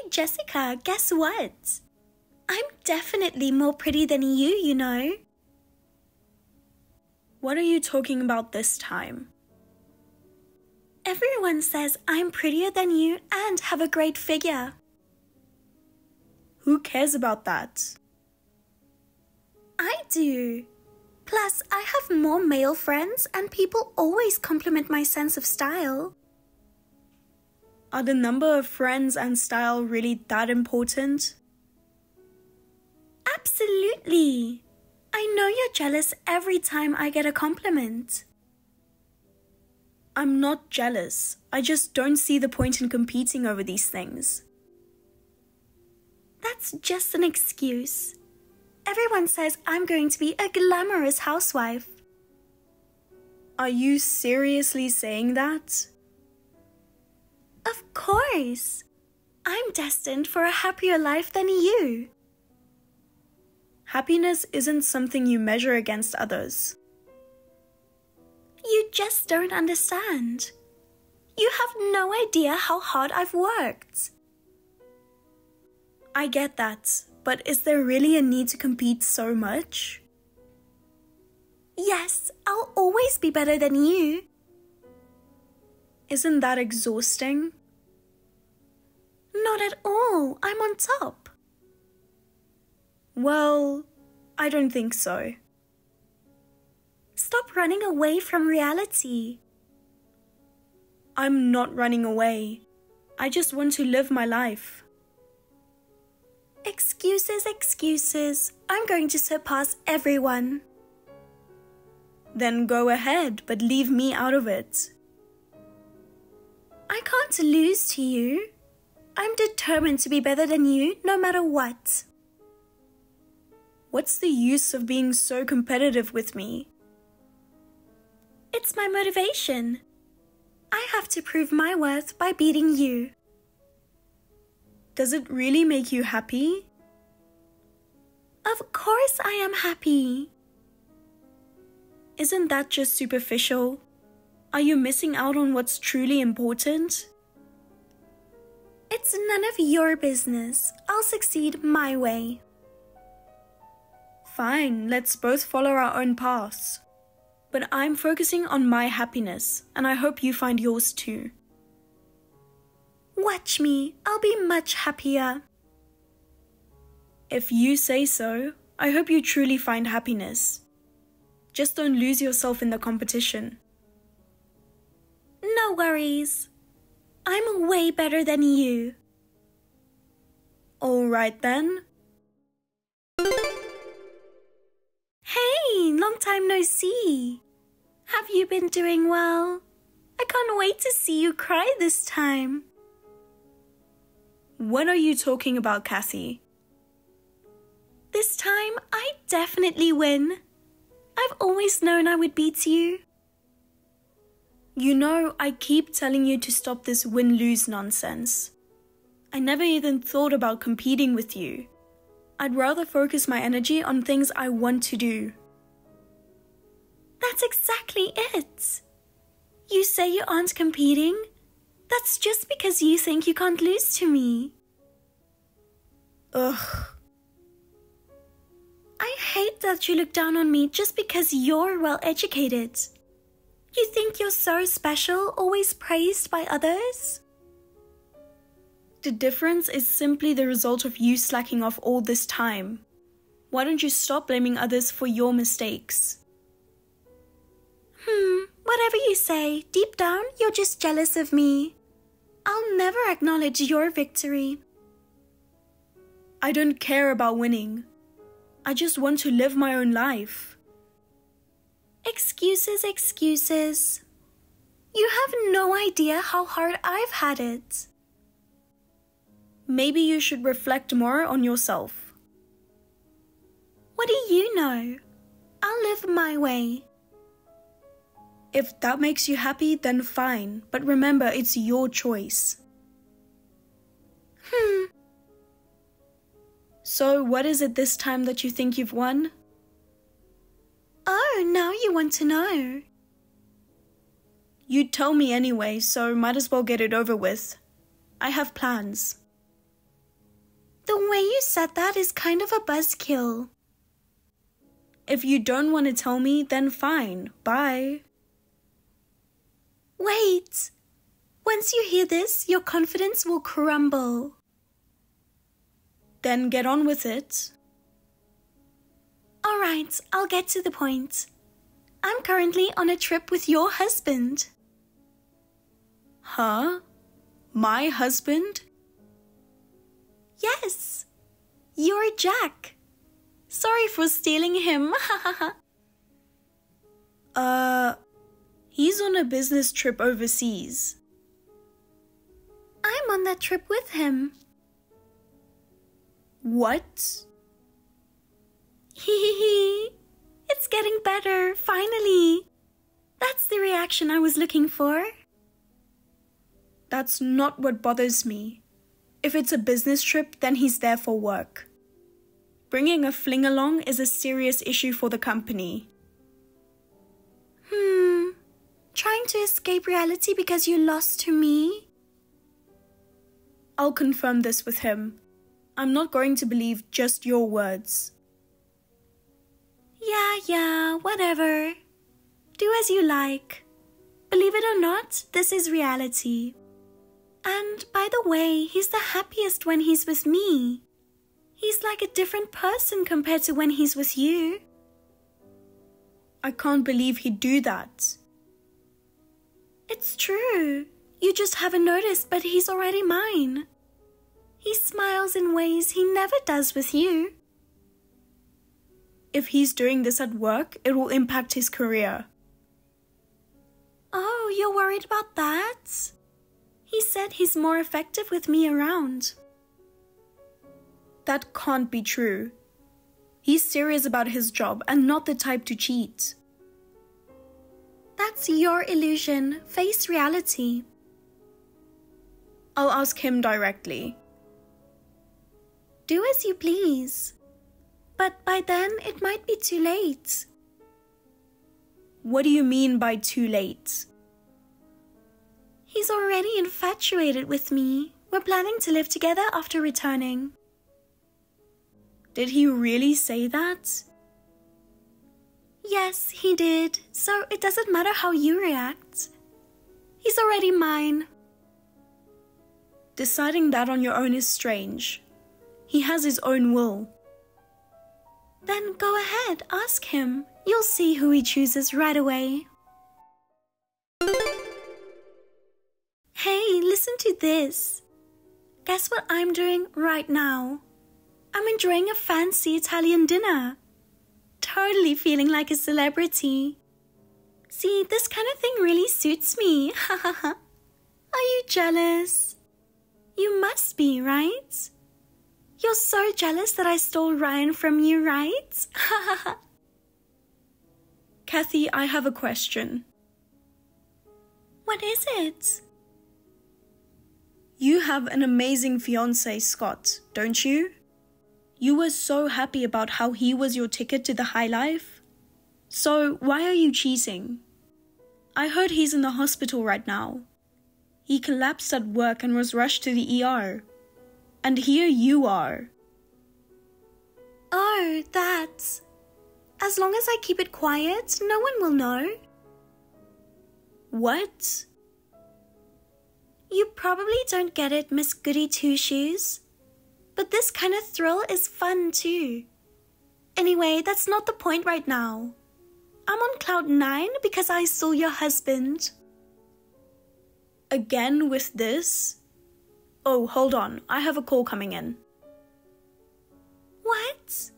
Hey Jessica, guess what? I'm definitely more pretty than you know. What are you talking about this time? Everyone says I'm prettier than you and have a great figure. Who cares about that? I do. Plus, I have more male friends and people always compliment my sense of style. Are the number of friends and style really that important? Absolutely. I know you're jealous every time I get a compliment. I'm not jealous. I just don't see the point in competing over these things. That's just an excuse. Everyone says I'm going to be a glamorous housewife. Are you seriously saying that? Of course. I'm destined for a happier life than you. Happiness isn't something you measure against others. You just don't understand. You have no idea how hard I've worked. I get that, but is there really a need to compete so much? Yes, I'll always be better than you. Isn't that exhausting? Not at all. I'm on top. Well, I don't think so. Stop running away from reality. I'm not running away. I just want to live my life. Excuses, excuses. I'm going to surpass everyone. Then go ahead, but leave me out of it. I can't lose to you. I'm determined to be better than you no matter what. What's the use of being so competitive with me? It's my motivation. I have to prove my worth by beating you. Does it really make you happy? Of course I am happy. Isn't that just superficial? Are you missing out on what's truly important? It's none of your business. I'll succeed my way. Fine, let's both follow our own paths. But I'm focusing on my happiness, and I hope you find yours too. Watch me, I'll be much happier. If you say so, I hope you truly find happiness. Just don't lose yourself in the competition. No worries. I'm way better than you. All right then. Hey, long time no see. Have you been doing well? I can't wait to see you cry this time. What are you talking about, Cassie? This time, I definitely win. I've always known I would beat you. You know, I keep telling you to stop this win-lose nonsense. I never even thought about competing with you. I'd rather focus my energy on things I want to do. That's exactly it. You say you aren't competing? That's just because you think you can't lose to me. Ugh. I hate that you look down on me just because you're well educated. You think you're so special, always praised by others? The difference is simply the result of you slacking off all this time. Why don't you stop blaming others for your mistakes? Whatever you say, deep down, you're just jealous of me. I'll never acknowledge your victory. I don't care about winning. I just want to live my own life. Excuses, excuses. You have no idea how hard I've had it. Maybe you should reflect more on yourself. What do you know? I'll live my way. If that makes you happy, then fine. But remember, it's your choice. So, what is it this time that you think you've won? Oh, now you want to know. You'd tell me anyway, so might as well get it over with. I have plans. The way you said that is kind of a buzzkill. If you don't want to tell me, then fine. Bye. Wait. Once you hear this, your confidence will crumble. Then get on with it. Alright, I'll get to the point. I'm currently on a trip with your husband. Huh? My husband? Yes. You're Jack. Sorry for stealing him. He's on a business trip overseas. I'm on that trip with him. What? Hehehe. It's getting better, finally. That's the reaction I was looking for. That's not what bothers me. If it's a business trip, then he's there for work. Bringing a fling along is a serious issue for the company. Trying to escape reality because you lost to me? I'll confirm this with him. I'm not going to believe just your words. Yeah, whatever. Do as you like. Believe it or not, this is reality. And by the way, he's the happiest when he's with me. He's like a different person compared to when he's with you. I can't believe he'd do that. It's true. You just haven't noticed, but he's already mine. He smiles in ways he never does with you. If he's doing this at work, it will impact his career. Oh, you're worried about that? He said he's more effective with me around. That can't be true. He's serious about his job and not the type to cheat. That's your illusion. Face reality. I'll ask him directly. Do as you please. But by then, it might be too late. What do you mean by too late? He's already infatuated with me. We're planning to live together after returning. Did he really say that? Yes, he did. So it doesn't matter how you react. He's already mine. Deciding that on your own is strange. He has his own will. Then go ahead, ask him. You'll see who he chooses right away. Hey, listen to this. Guess what I'm doing right now? I'm enjoying a fancy Italian dinner. Totally feeling like a celebrity. See, this kind of thing really suits me. Are you jealous? You must be, right? You're so jealous that I stole Ryan from you, right? Kathy, I have a question. What is it? You have an amazing fiancé, Scott, don't you? You were so happy about how he was your ticket to the high life. So why are you cheating? I heard he's in the hospital right now. He collapsed at work and was rushed to the ER. And here you are. Oh, that. As long as I keep it quiet, no one will know. What? You probably don't get it, Miss Goody Two-Shoes. But this kind of thrill is fun too. Anyway, that's not the point right now. I'm on cloud 9 because I saw your husband. Again with this? Oh, hold on. I have a call coming in. What?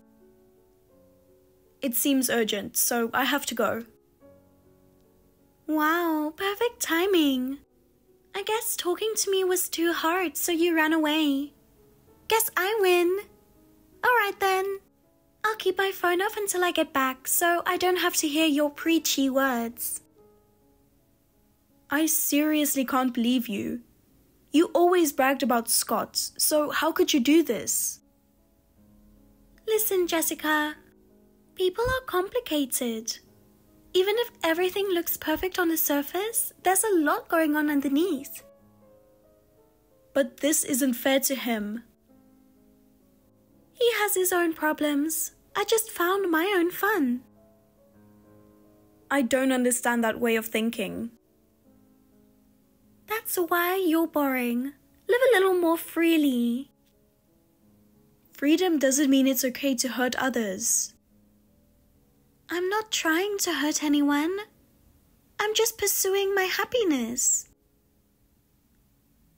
It seems urgent, so I have to go. Wow, perfect timing. I guess talking to me was too hard, so you ran away. Guess I win. Alright then. I'll keep my phone off until I get back, so I don't have to hear your preachy words. I seriously can't believe you. You always bragged about Scott, so how could you do this? Listen, Jessica. People are complicated. Even if everything looks perfect on the surface, there's a lot going on underneath. But this isn't fair to him. has his own problems. I just found my own fun. I don't understand that way of thinking. That's why you're boring. Live a little more freely. Freedom doesn't mean it's okay to hurt others. I'm not trying to hurt anyone. I'm just pursuing my happiness.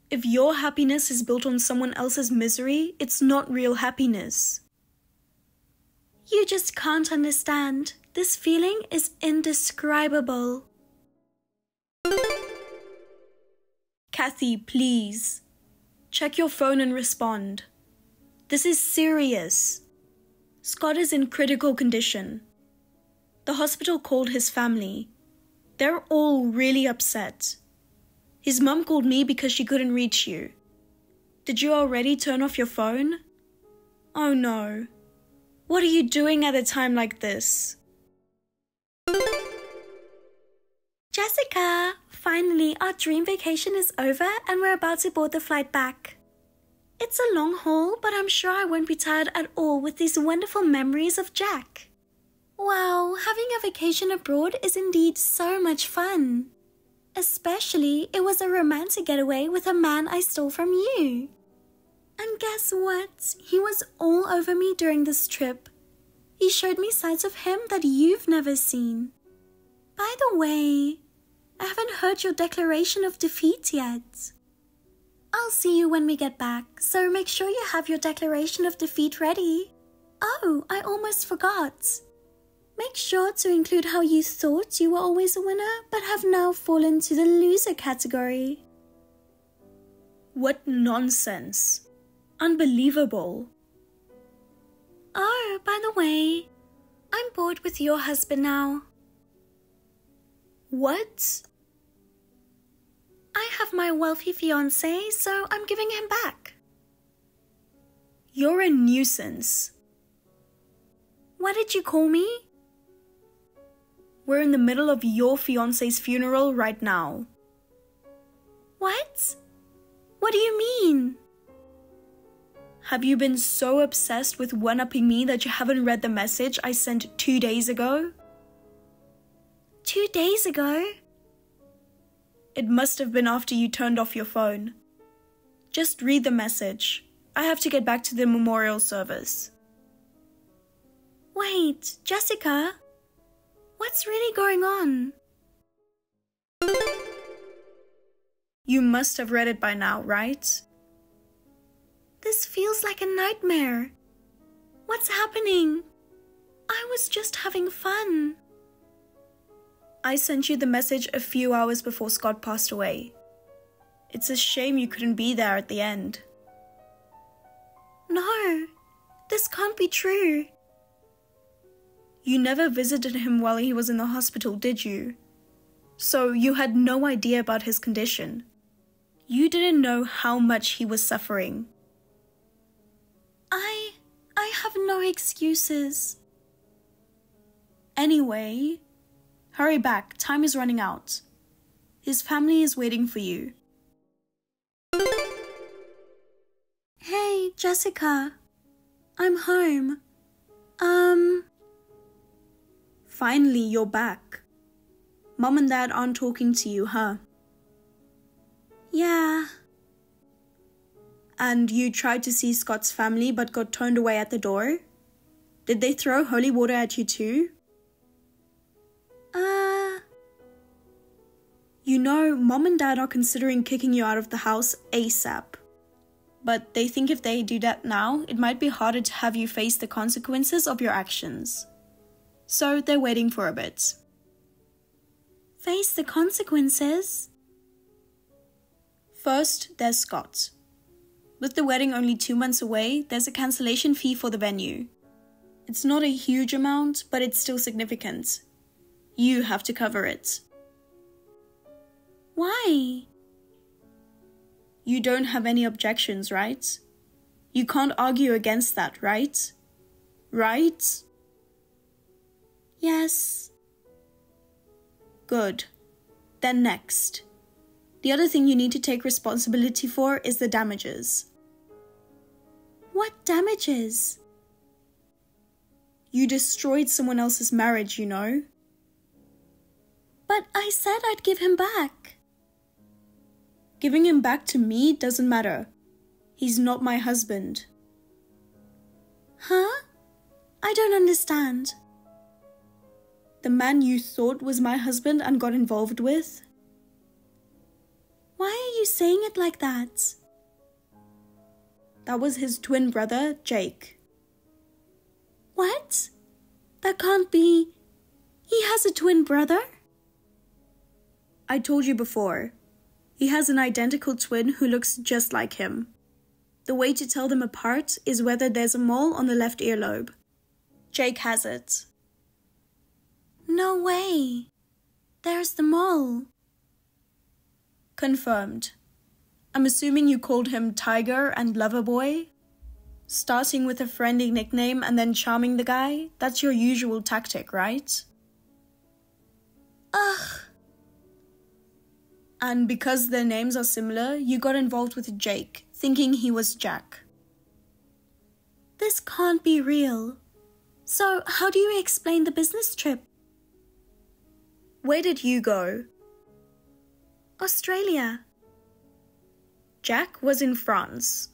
If your happiness is built on someone else's misery, it's not real happiness. You just can't understand. This feeling is indescribable. Kathy, please. Check your phone and respond. This is serious. Scott is in critical condition. The hospital called his family. They're all really upset. His mum called me because she couldn't reach you. Did you already turn off your phone? Oh no. What are you doing at a time like this? Jessica, finally our dream vacation is over and we're about to board the flight back. It's a long haul, but I'm sure I won't be tired at all with these wonderful memories of Jack. Wow, having a vacation abroad is indeed so much fun. Especially, it was a romantic getaway with a man I stole from you. And guess what? He was all over me during this trip. He showed me sides of him that you've never seen. By the way, I haven't heard your declaration of defeat yet. I'll see you when we get back, so make sure you have your declaration of defeat ready. Oh, I almost forgot. Make sure to include how you thought you were always a winner, but have now fallen to the loser category. What nonsense. Unbelievable. Oh, by the way, I'm bored with your husband now. What? I have my wealthy fiancé, so I'm giving him back. You're a nuisance. What did you call me? We're in the middle of your fiancé's funeral right now. What? What do you mean? Have you been so obsessed with one-upping me that you haven't read the message I sent 2 days ago? 2 days ago? It must have been after you turned off your phone. Just read the message. I have to get back to the memorial service. Wait, Jessica? What's really going on? You must have read it by now, right? This feels like a nightmare. What's happening? I was just having fun. I sent you the message a few hours before Scott passed away. It's a shame you couldn't be there at the end. No, this can't be true. You never visited him while he was in the hospital, did you? So you had no idea about his condition. You didn't know how much he was suffering. I have no excuses. Anyway, hurry back, time is running out. His family is waiting for you. Hey, Jessica. I'm home. Finally, you're back. Mom and Dad aren't talking to you, huh? Yeah. And you tried to see Scott's family but got turned away at the door? Did they throw holy water at you too? You know, Mom and Dad are considering kicking you out of the house ASAP. But they think if they do that now, it might be harder to have you face the consequences of your actions. So they're waiting for a bit. Face the consequences? First, there's Scott. With the wedding only 2 months away, there's a cancellation fee for the venue. It's not a huge amount, but it's still significant. You have to cover it. Why? You don't have any objections, right? You can't argue against that, right? Right? Yes. Good. Then next. The other thing you need to take responsibility for is the damages. What damages? You destroyed someone else's marriage, you know. But I said I'd give him back. Giving him back to me doesn't matter. He's not my husband. Huh? I don't understand. The man you thought was my husband and got involved with? Why are you saying it like that? That was his twin brother, Jake. What? That can't be. He has a twin brother? I told you before. He has an identical twin who looks just like him. The way to tell them apart is whether there's a mole on the left earlobe. Jake has it. No way. There's the mole. Confirmed. I'm assuming you called him Tiger and Loverboy? Starting with a friendly nickname and then charming the guy? That's your usual tactic, right? Ugh. And because their names are similar, you got involved with Jake, thinking he was Jack. This can't be real. So how do you explain the business trip? Where did you go? Australia. Jack was in France.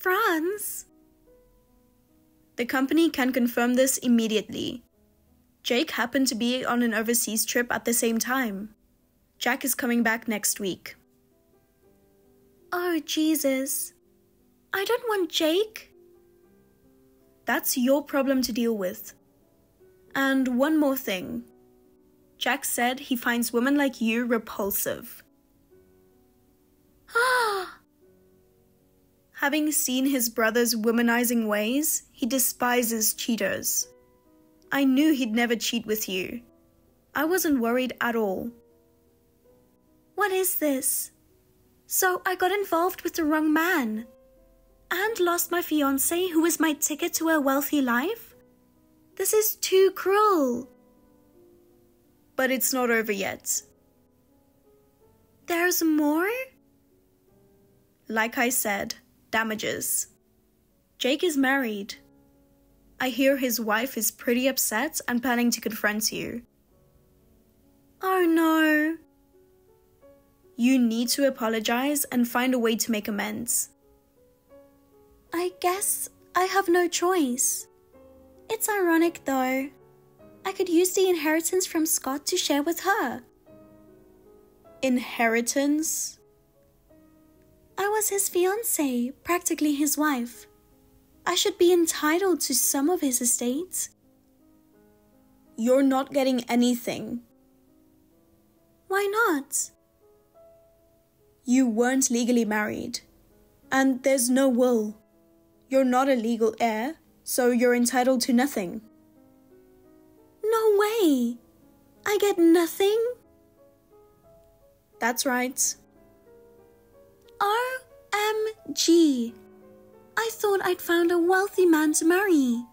France? The company can confirm this immediately. Jake happened to be on an overseas trip at the same time. Jack is coming back next week. Oh, Jesus. I don't want Jake. That's your problem to deal with. And one more thing. Jack said he finds women like you repulsive. Having seen his brother's womanizing ways, he despises cheaters. I knew he'd never cheat with you. I wasn't worried at all. What is this? So I got involved with the wrong man and lost my fiancé who was my ticket to a wealthy life? This is too cruel. But it's not over yet. There's more? Like I said, damages. Jake is married. I hear his wife is pretty upset and planning to confront you. Oh no. You need to apologize and find a way to make amends. I guess I have no choice. It's ironic though. I could use the inheritance from Scott to share with her. Inheritance? I was his fiancée, practically his wife. I should be entitled to some of his estate. You're not getting anything. Why not? You weren't legally married. And there's no will. You're not a legal heir, so you're entitled to nothing. No way! I get nothing? That's right. OMG! I thought I'd found a wealthy man to marry.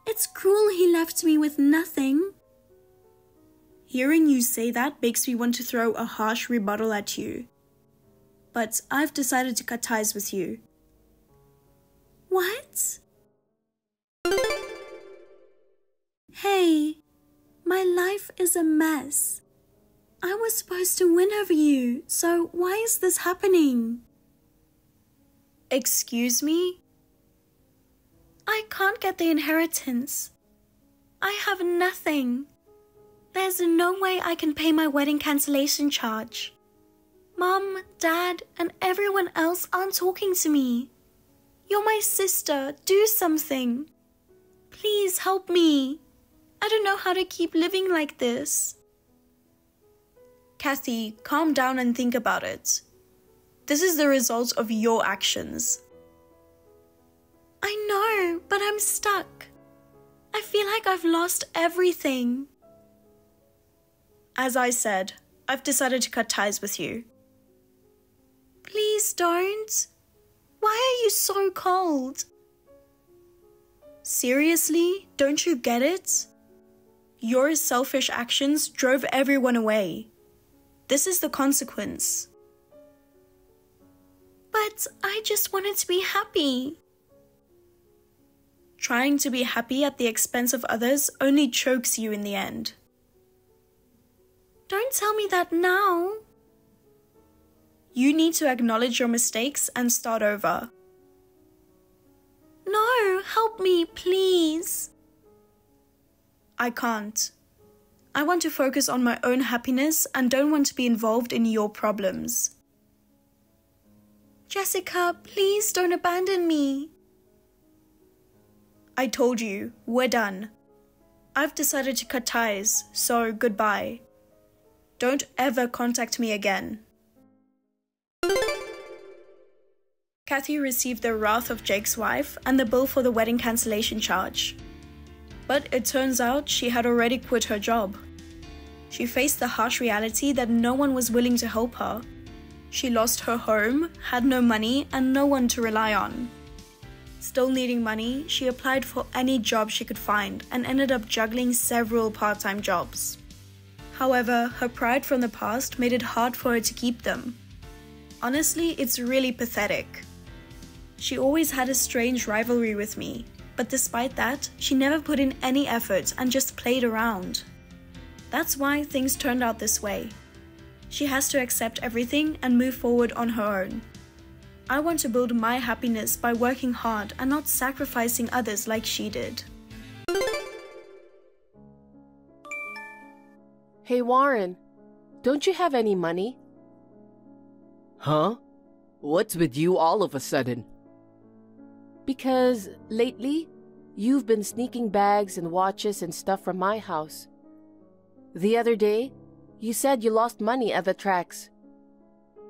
It's cruel he left me with nothing. Hearing you say that makes me want to throw a harsh rebuttal at you. But I've decided to cut ties with you. What? Hey, my life is a mess. I was supposed to win over you, so why is this happening? Excuse me? I can't get the inheritance. I have nothing. There's no way I can pay my wedding cancellation charge. Mom, Dad, and everyone else aren't talking to me. You're my sister. Do something. Please help me. I don't know how to keep living like this. Kathy, calm down and think about it. This is the result of your actions. I know, but I'm stuck. I feel like I've lost everything. As I said, I've decided to cut ties with you. Please don't. Why are you so cold? Seriously? Don't you get it? Your selfish actions drove everyone away. This is the consequence. But I just wanted to be happy. Trying to be happy at the expense of others only chokes you in the end. Don't tell me that now. You need to acknowledge your mistakes and start over. No, help me, please. I can't. I want to focus on my own happiness and don't want to be involved in your problems. Jessica, please don't abandon me. I told you, we're done. I've decided to cut ties, so goodbye. Don't ever contact me again. Kathy received the wrath of Jake's wife and the bill for the wedding cancellation charge. But it turns out she had already quit her job. She faced the harsh reality that no one was willing to help her. She lost her home, had no money, and no one to rely on. Still needing money, she applied for any job she could find and ended up juggling several part-time jobs. However, her pride from the past made it hard for her to keep them. Honestly, it's really pathetic. She always had a strange rivalry with me, but despite that, she never put in any effort and just played around. That's why things turned out this way. She has to accept everything and move forward on her own. I want to build my happiness by working hard and not sacrificing others like she did. Hey Warren, don't you have any money? Huh? What's with you all of a sudden? Because lately, you've been sneaking bags and watches and stuff from my house. The other day, you said you lost money at the tracks.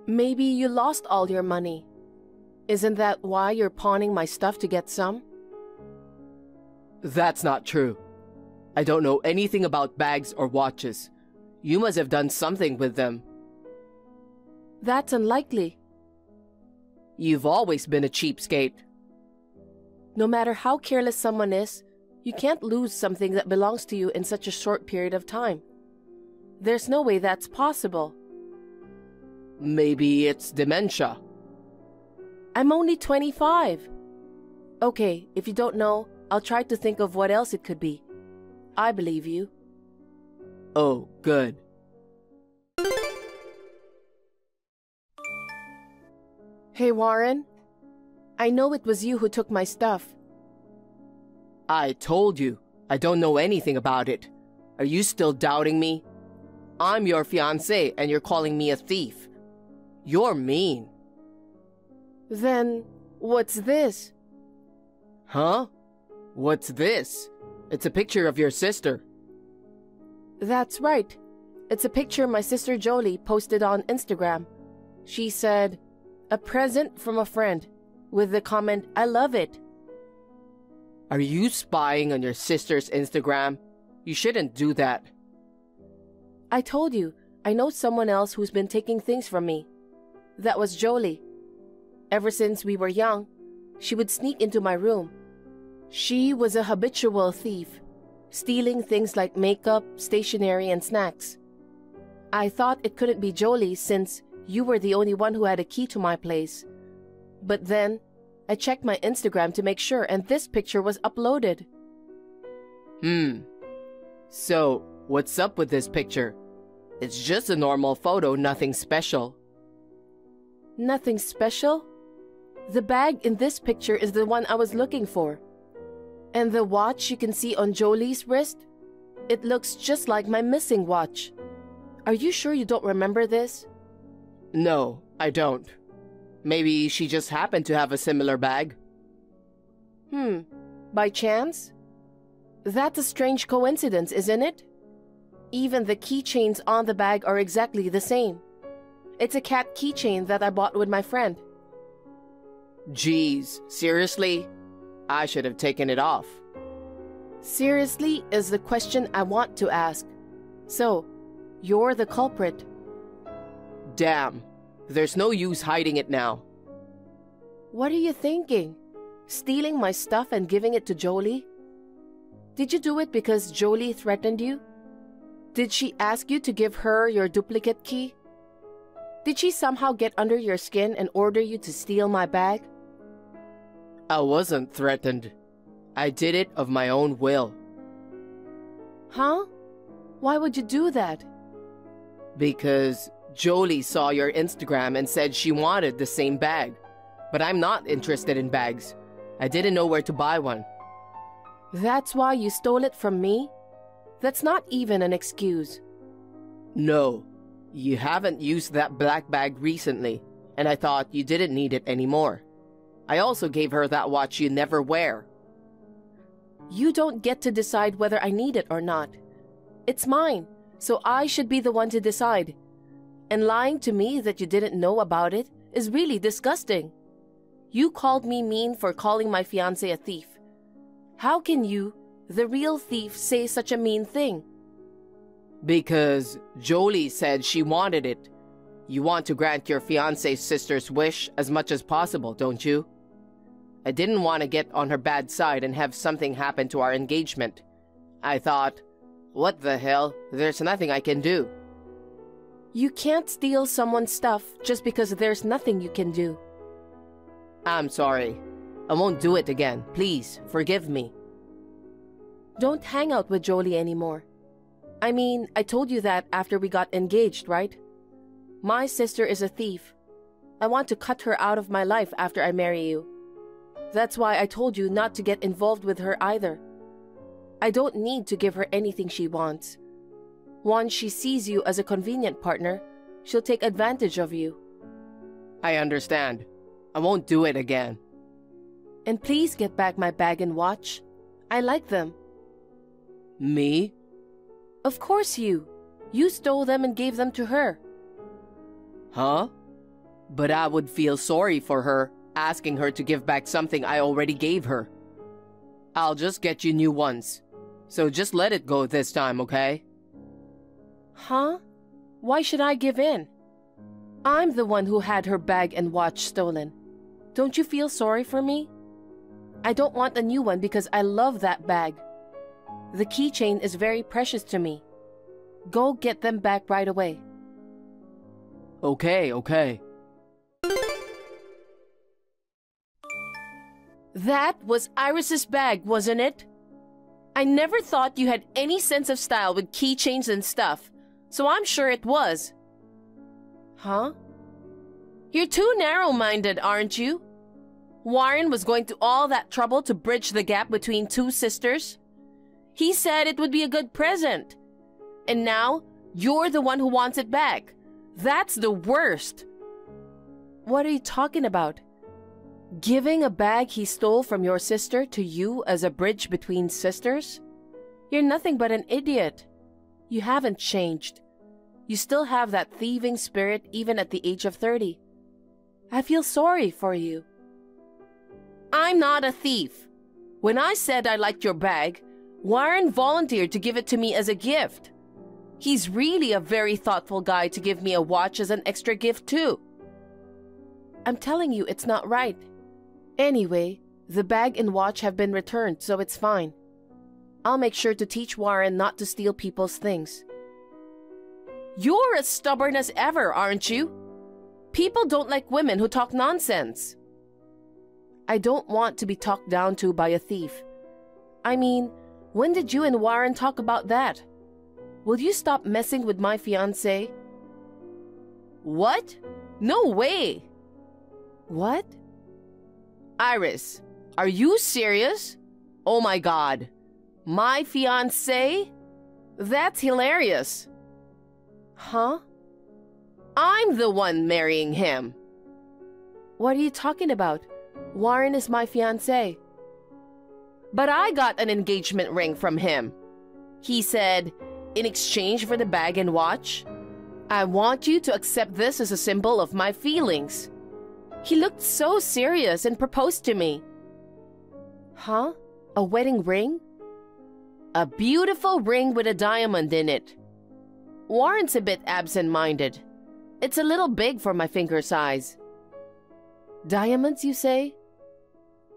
Maybe you lost all your money. Isn't that why you're pawning my stuff to get some? That's not true. I don't know anything about bags or watches. You must have done something with them. That's unlikely. You've always been a cheapskate. No matter how careless someone is, you can't lose something that belongs to you in such a short period of time. There's no way that's possible. Maybe it's dementia. I'm only 25. Okay, if you don't know, I'll try to think of what else it could be. I believe you. Oh, good. Hey Warren, I know it was you who took my stuff. I told you, I don't know anything about it. Are you still doubting me? I'm your fiancé and you're calling me a thief. You're mean. Then, what's this? Huh? What's this? It's a picture of your sister. That's right. It's a picture my sister Jolie posted on Instagram. She said, "A present from a friend," with the comment, "I love it." Are you spying on your sister's Instagram? You shouldn't do that. I told you, I know someone else who's been taking things from me. That was Jolie. Ever since we were young, she would sneak into my room. She was a habitual thief, stealing things like makeup, stationery, and snacks. I thought it couldn't be Jolie since you were the only one who had a key to my place. But then, I checked my Instagram to make sure and this picture was uploaded. So, what's up with this picture? It's just a normal photo, nothing special. Nothing special? The bag in this picture is the one I was looking for. And the watch you can see on Jolie's wrist? It looks just like my missing watch. Are you sure you don't remember this? No, I don't. Maybe she just happened to have a similar bag. By chance? That's a strange coincidence, isn't it? Even the keychains on the bag are exactly the same. It's a cat keychain that I bought with my friend. Geez, seriously? I should have taken it off. Seriously is the question I want to ask. So, you're the culprit. Damn, there's no use hiding it now. What are you thinking? Stealing my stuff and giving it to Jolie? Did you do it because Jolie threatened you? Did she ask you to give her your duplicate key? Did she somehow get under your skin and order you to steal my bag? I wasn't threatened. I did it of my own will. Huh? Why would you do that? Because Jolie saw your Instagram and said she wanted the same bag. But I'm not interested in bags. I didn't know where to buy one. That's why you stole it from me? That's not even an excuse. No, you haven't used that black bag recently, and I thought you didn't need it anymore. I also gave her that watch you never wear. You don't get to decide whether I need it or not. It's mine, so I should be the one to decide. And lying to me that you didn't know about it is really disgusting. You called me mean for calling my fiancé a thief. How can you, the real thief, say such a mean thing? Because Jolie said she wanted it. You want to grant your fiancé's sister's wish as much as possible, don't you? I didn't want to get on her bad side and have something happen to our engagement. I thought, what the hell, there's nothing I can do. You can't steal someone's stuff just because there's nothing you can do. I'm sorry. I won't do it again. Please, forgive me. Don't hang out with Jolie anymore. I mean, I told you that after we got engaged, right? My sister is a thief. I want to cut her out of my life after I marry you. That's why I told you not to get involved with her either. I don't need to give her anything she wants. Once she sees you as a convenient partner, she'll take advantage of you. I understand. I won't do it again. And please get back my bag and watch. I like them. Me? Of course you. You stole them and gave them to her. Huh? But I would feel sorry for her, asking her to give back something I already gave her. I'll just get you new ones. So just let it go this time, okay? Huh? Why should I give in? I'm the one who had her bag and watch stolen. Don't you feel sorry for me? I don't want a new one because I love that bag. The keychain is very precious to me. Go get them back right away. Okay. That was Iris's bag, wasn't it? I never thought you had any sense of style with keychains and stuff, so I'm sure it was. Huh? You're too narrow-minded, aren't you? Warren was going to all that trouble to bridge the gap between two sisters. He said it would be a good present. And now, you're the one who wants it back. That's the worst. What are you talking about? Giving a bag he stole from your sister to you as a bridge between sisters? You're nothing but an idiot. You haven't changed. You still have that thieving spirit even at the age of 30. I feel sorry for you. I'm not a thief. When I said I liked your bag, Warren volunteered to give it to me as a gift. He's really a very thoughtful guy to give me a watch as an extra gift too. I'm telling you, it's not right. Anyway, the bag and watch have been returned, so it's fine. I'll make sure to teach Warren not to steal people's things. You're as stubborn as ever, aren't you? People don't like women who talk nonsense. I don't want to be talked down to by a thief. I mean, when did you and Warren talk about that? Will you stop messing with my fiancé? What? No way! What? Iris, are you serious? Oh my God. My fiancé? That's hilarious. Huh? I'm the one marrying him. What are you talking about? Warren is my fiancé. But I got an engagement ring from him. He said, in exchange for the bag and watch, I want you to accept this as a symbol of my feelings. He looked so serious and proposed to me. Huh? A wedding ring? A beautiful ring with a diamond in it. Warren's a bit absent-minded. It's a little big for my finger size. Diamonds, you say?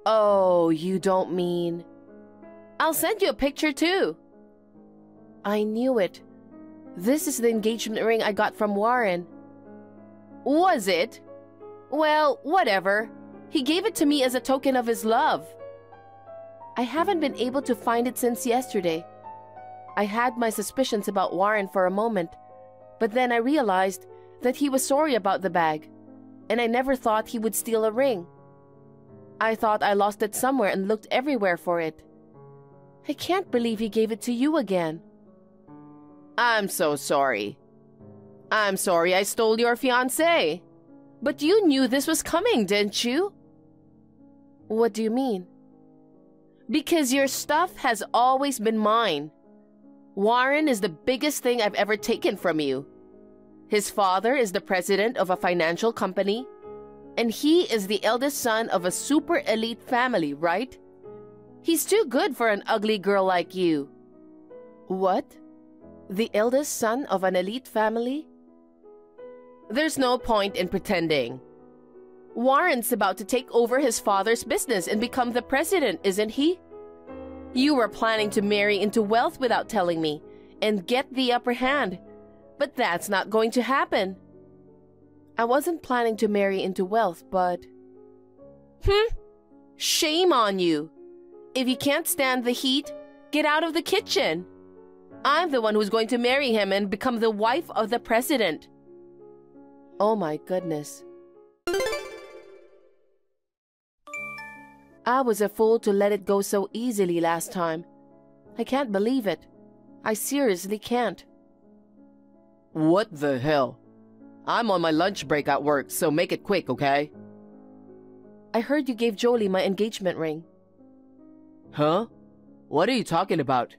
Oh, you don't mean... I'll send you a picture too. I knew it. This is the engagement ring I got from Warren. Was it? Well, whatever. He gave it to me as a token of his love. I haven't been able to find it since yesterday. I had my suspicions about Warren for a moment, but then I realized that he was sorry about the bag, and I never thought he would steal a ring. I thought I lost it somewhere and looked everywhere for it. I can't believe he gave it to you again. I'm so sorry. I'm sorry I stole your fiancé. But you knew this was coming, didn't you? What do you mean? Because your stuff has always been mine. Warren is the biggest thing I've ever taken from you. His father is the president of a financial company, and he is the eldest son of a super elite family, right? He's too good for an ugly girl like you. What? The eldest son of an elite family? There's no point in pretending. Warren's about to take over his father's business and become the president, isn't he? You were planning to marry into wealth without telling me and get the upper hand, but that's not going to happen. I wasn't planning to marry into wealth, but... Shame on you. If you can't stand the heat, get out of the kitchen. I'm the one who's going to marry him and become the wife of the president. Oh my goodness. I was a fool to let it go so easily last time. I can't believe it. I seriously can't. What the hell? I'm on my lunch break at work, so make it quick, okay? I heard you gave Jolie my engagement ring. Huh? What are you talking about?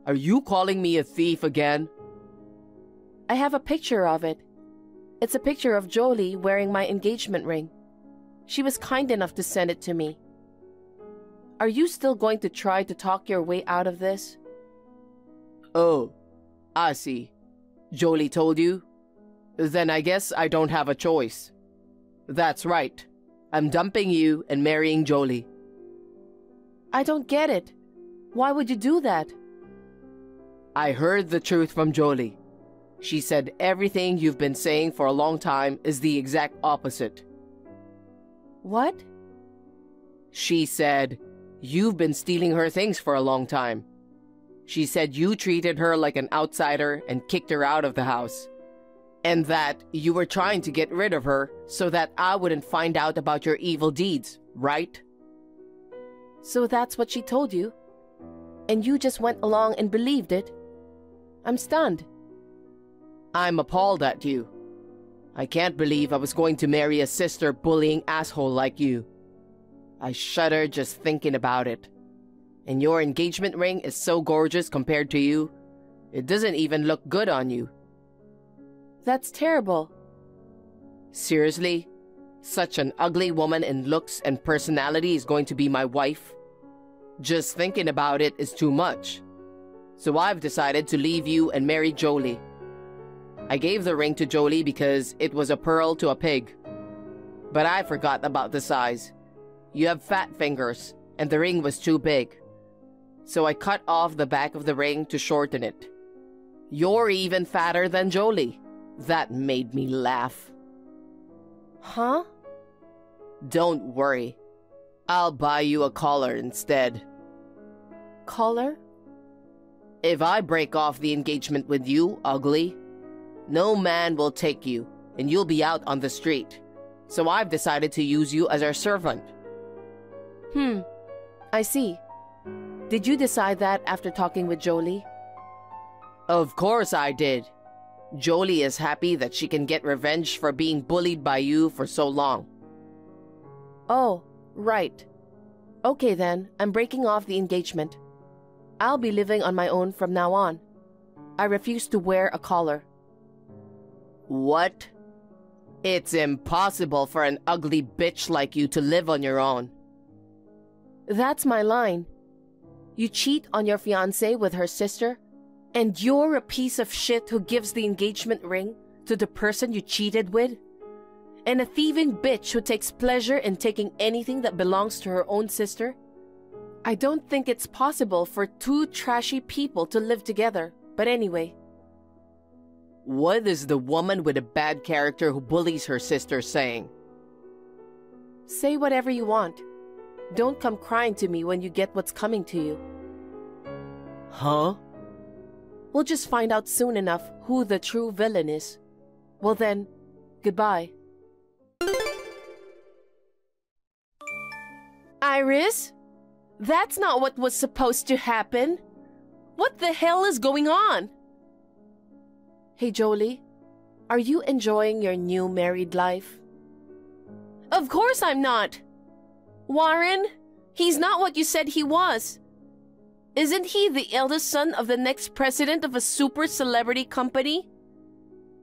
Are you calling me a thief again? I have a picture of it. It's a picture of Jolie wearing my engagement ring. She was kind enough to send it to me. Are you still going to try to talk your way out of this? Oh, I see. Jolie told you? Then I guess I don't have a choice. That's right. I'm dumping you and marrying Jolie. I don't get it. Why would you do that? I heard the truth from Jolie. She said everything you've been saying for a long time is the exact opposite. What? She said you've been stealing her things for a long time. She said you treated her like an outsider and kicked her out of the house. And that you were trying to get rid of her so that I wouldn't find out about your evil deeds, right? So that's what she told you? And you just went along and believed it? I'm stunned. I'm appalled at you. I can't believe I was going to marry a sister-bullying asshole like you. I shudder just thinking about it. And your engagement ring is so gorgeous compared to you. It doesn't even look good on you. That's terrible. Seriously? Such an ugly woman in looks and personality is going to be my wife? Just thinking about it is too much. So I've decided to leave you and marry Jolie. I gave the ring to Jolie because it was a pearl to a pig. But I forgot about the size. You have fat fingers, and the ring was too big. So I cut off the back of the ring to shorten it. You're even fatter than Jolie. That made me laugh. Huh? Don't worry. I'll buy you a collar instead. Collar? If I break off the engagement with you, ugly, no man will take you, and you'll be out on the street. So I've decided to use you as our servant. I see. Did you decide that after talking with Jolie? Of course I did. Jolie is happy that she can get revenge for being bullied by you for so long. Oh, right. Okay then, I'm breaking off the engagement. I'll be living on my own from now on. I refuse to wear a collar. What? It's impossible for an ugly bitch like you to live on your own. That's my line. You cheat on your fiancée with her sister, and you're a piece of shit who gives the engagement ring to the person you cheated with? And a thieving bitch who takes pleasure in taking anything that belongs to her own sister? I don't think it's possible for two trashy people to live together, but anyway. What is the woman with a bad character who bullies her sister saying? Say whatever you want. Don't come crying to me when you get what's coming to you. Huh? We'll just find out soon enough who the true villain is. Well then, goodbye. Iris? That's not what was supposed to happen. What the hell is going on? Hey Jolie, are you enjoying your new married life? Of course I'm not. Warren, he's not what you said he was. Isn't he the eldest son of the next president of a super celebrity company?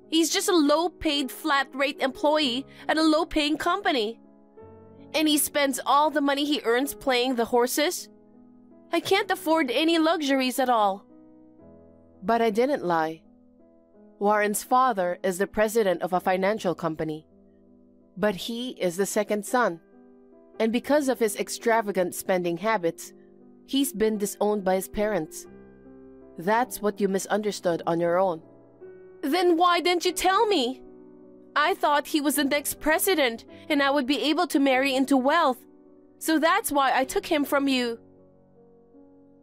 He's just a low-paid flat-rate employee at a low-paying company. And he spends all the money he earns playing the horses? I can't afford any luxuries at all. But I didn't lie. Warren's father is the president of a financial company. But he is the second son. And because of his extravagant spending habits, he's been disowned by his parents. That's what you misunderstood on your own. Then why didn't you tell me? I thought he was the next president and I would be able to marry into wealth. So that's why I took him from you.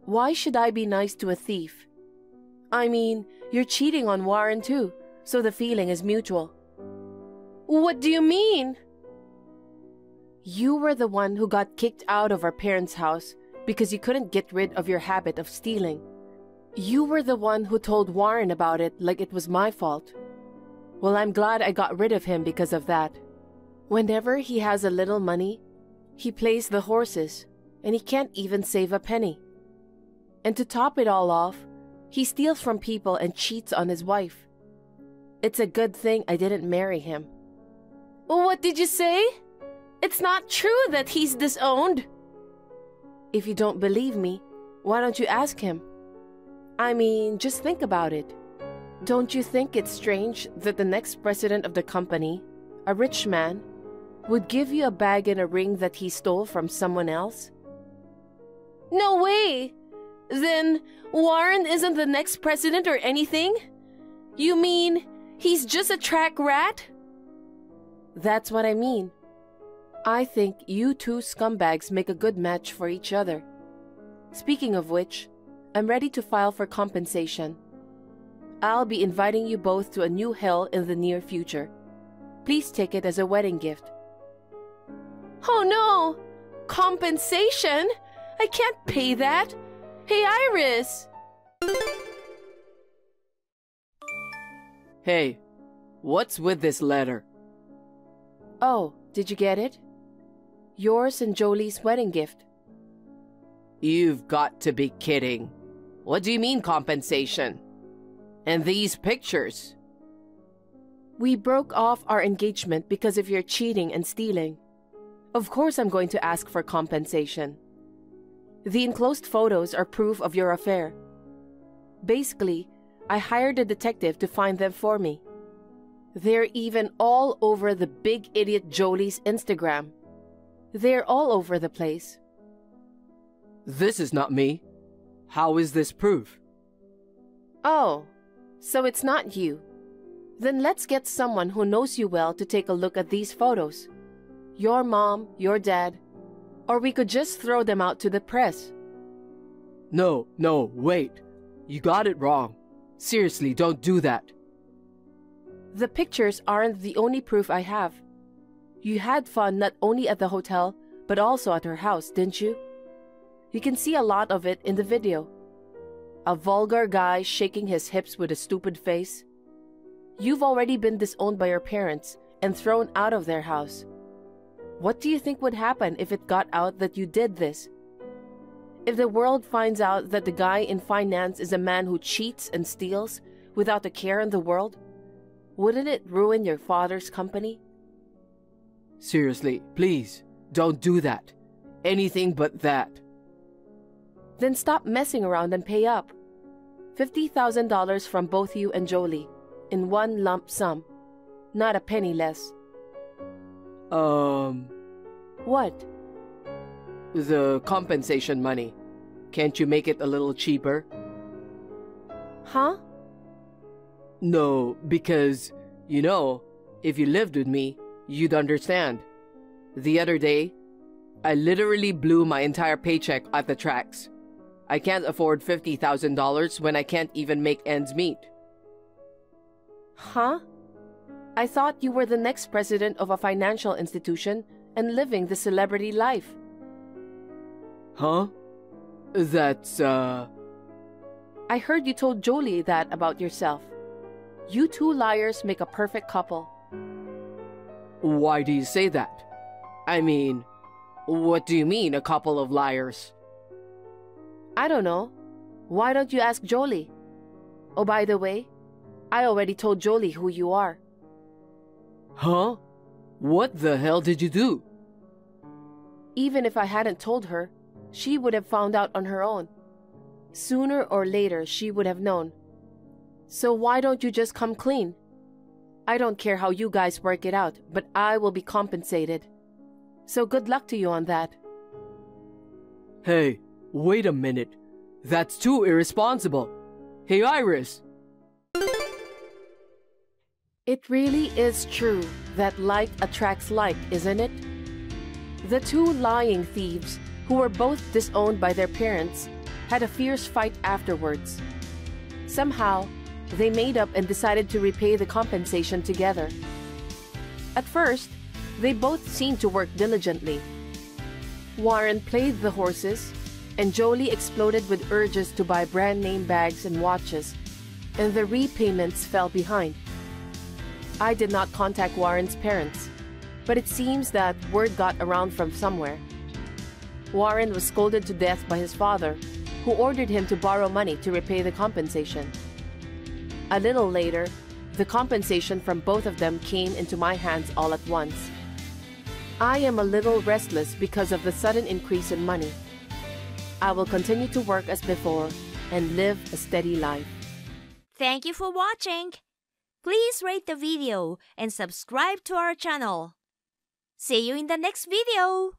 Why should I be nice to a thief? I mean, you're cheating on Warren too, so the feeling is mutual. What do you mean? You were the one who got kicked out of our parents' house because you couldn't get rid of your habit of stealing. You were the one who told Warren about it like it was my fault. Well, I'm glad I got rid of him because of that. Whenever he has a little money, he plays the horses, and he can't even save a penny. And to top it all off, he steals from people and cheats on his wife. It's a good thing I didn't marry him. What did you say? It's not true that he's disowned. If you don't believe me, why don't you ask him? I mean, just think about it. Don't you think it's strange that the next president of the company, a rich man, would give you a bag and a ring that he stole from someone else? No way! Then Warren isn't the next president or anything? You mean he's just a track rat? That's what I mean. I think you two scumbags make a good match for each other. Speaking of which, I'm ready to file for compensation. I'll be inviting you both to a new hell in the near future. Please take it as a wedding gift. Oh no! Compensation? I can't pay that! Hey Iris! Hey, what's with this letter? Oh, did you get it? Yours and Jolie's wedding gift. You've got to be kidding. What do you mean compensation? And these pictures? We broke off our engagement because of your cheating and stealing. Of course I'm going to ask for compensation. The enclosed photos are proof of your affair. Basically, I hired a detective to find them for me. They're even all over the big idiot Jolie's Instagram. They're all over the place. This is not me. How is this proof? Oh, so it's not you. Then let's get someone who knows you well to take a look at these photos. Your mom, your dad, or we could just throw them out to the press. No, wait. You got it wrong. Seriously, don't do that. The pictures aren't the only proof I have. You had fun not only at the hotel, but also at her house, didn't you? You can see a lot of it in the video. A vulgar guy shaking his hips with a stupid face. You've already been disowned by your parents and thrown out of their house. What do you think would happen if it got out that you did this? If the world finds out that the guy in finance is a man who cheats and steals without a care in the world, wouldn't it ruin your father's company? Seriously, please, don't do that. Anything but that. Then stop messing around and pay up. $50,000 from both you and Jolie, in one lump sum. Not a penny less. What? The compensation money. Can't you make it a little cheaper? Huh? No, because, if you lived with me, you'd understand. The other day, I literally blew my entire paycheck at the tracks. I can't afford $50,000 when I can't even make ends meet. Huh? I thought you were the next president of a financial institution and living the celebrity life. Huh? That's, I heard you told Jolie that about yourself. You two liars make a perfect couple. Why do you say that? I mean, what do you mean, a couple of liars? I don't know. Why don't you ask Jolie? Oh, by the way, I already told Jolie who you are. Huh? What the hell did you do? Even if I hadn't told her, she would have found out on her own. Sooner or later, she would have known. So why don't you just come clean? I don't care how you guys work it out, but I will be compensated. So good luck to you on that. Hey, wait a minute. That's too irresponsible. Hey, Iris! It really is true that like attracts like, isn't it? The two lying thieves, who were both disowned by their parents, had a fierce fight afterwards. Somehow, they made up and decided to repay the compensation together. At first, they both seemed to work diligently. Warren played the horses, and Jolie exploded with urges to buy brand-name bags and watches, and the repayments fell behind. I did not contact Warren's parents, but it seems that word got around from somewhere. Warren was scolded to death by his father, who ordered him to borrow money to repay the compensation. A little later, the compensation from both of them came into my hands all at once. I am a little restless because of the sudden increase in money. I will continue to work as before and live a steady life. Thank you for watching. Please rate the video and subscribe to our channel. See you in the next video.